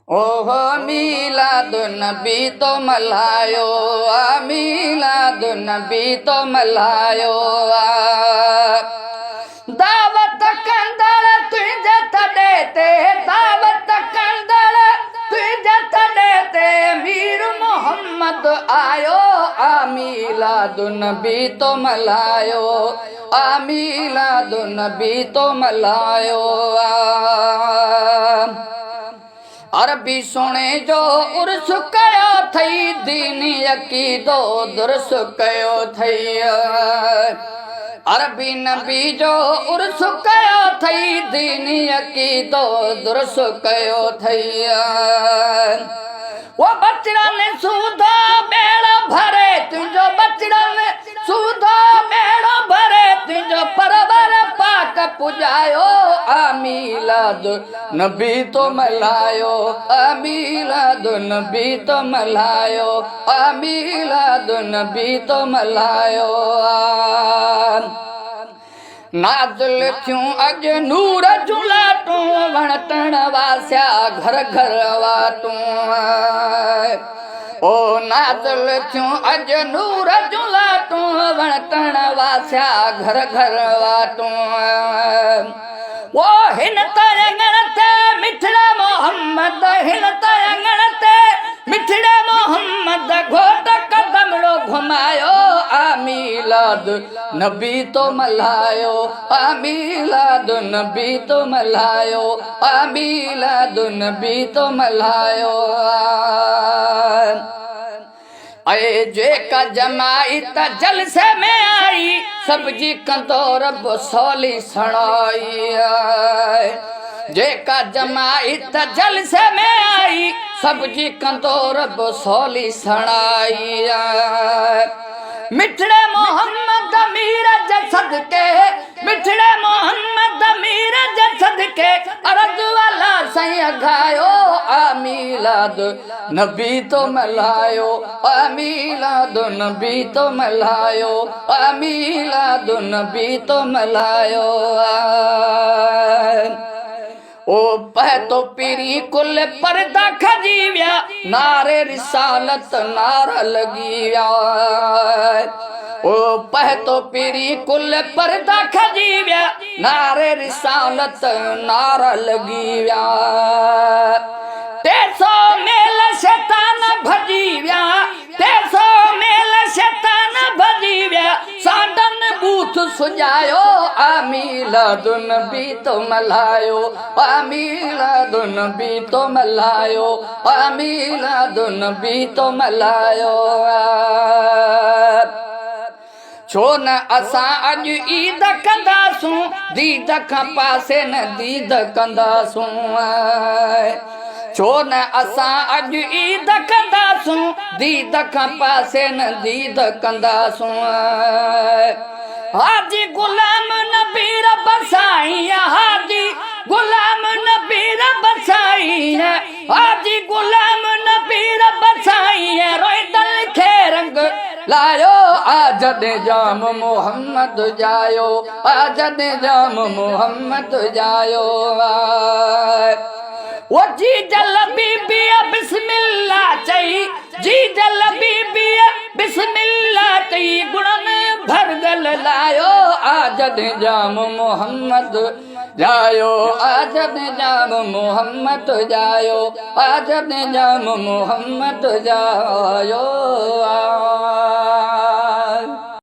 ओहो मीलाद नबी तो मल्हायो मीलाद नबी तो मल्हायो दावत कंदड़ तुंहिंजे तॾे ते दावत कंदड़ तुंहिंजे तॾे ते मीर मोहम्मद आयो मीलाद नबी तो मल्हायो मीलाद नबी तो मल्हायो अरबी सोने जो उर्स कयो थई दीनी अकीदो दुरुस कयो थई अरबी नबी जो उर्स कयो थई दीनी अकीदो दुरुस कयो थई वो बचड़ा ने सूधो बेड़ो भरे तुंहिंजो बचड़ा ने सूधो बेड़ो भरे तुंहिंजो परवर पाक पुॼायो मीलाद नबी तो मल्हायो मीलाद नबी तो मल्हायो मीलाद नबी तो मल्हायो नाज़िल थियूं अॼु नूर जूं लाटूं वण टण वासिया घर घर वाटूं ओ नाज़िल थियूं अॼु नूर जूं लाटूं वण टण वासिया घर घर वाटूं वो हिन तरंगण ते मिठड़े मोहम्मद हिन तरंगण ते मिठड़े मोहम्मद घोट कदमड़ो घुमायो मीलाद नबी तो मल्हायो मीलाद नबी तो मल्हायो मीलाद नबी तो मल्हायो अरे जेका जमाई त जलसे में आई सब्जी कंदो रब सौली सणाई जेका जमाई त जलसे में आई सब्जी कंदो रब सौली सणाई मिठड़े मोहम्मद मीर जसद के मिठड़े मोहम्मद मीर जसद के अर्ज वाला सही गायो मीलाद नबी तो मल्हायो मीलाद नबी तो मल्हायो मीलाद नबी तो मल्हायो ओ पह तो पीरी कुल पर्दा खजी विया नारे रिसालत नारा लगी विया ओ पह तो पीरी कुल पर्दा खजी विया नारे रिसालत नारा लगी विया 300 मेल शैतान भजी विया 300 मेल शैतान भजी विया साडन बूथ सुजायो मीलाद नबी तो मल्हायो मीलाद नबी तो मल्हायो मीलाद नबी तो मल्हायो छो न असां अॼु ईद कंदासूं दीद खां पासे न दीद कंदासूं छो न असां अॼु ईद कंदासूं दीद खां पासे न दीद कंदासूं हाजी गुलाम नबी रब साईं हाजी गुलाम नबी रब साईं हाजी गुलाम नबी रब साईं रोइदल खे रंग लायो जॾहिं जाम मोहम्मद जायो जॾहिं जाम मोहम्मद जायो वो जी जल बीबी बिस्मिल्ला चई जी जल बीबी बिस्मिल्ला चई गुणन भरगल लायो जॾहिं जाम मोहम्मद जायो जॾहिं जाम मोहम्मद जायो जॾहिं जाम मोहम्मद जायो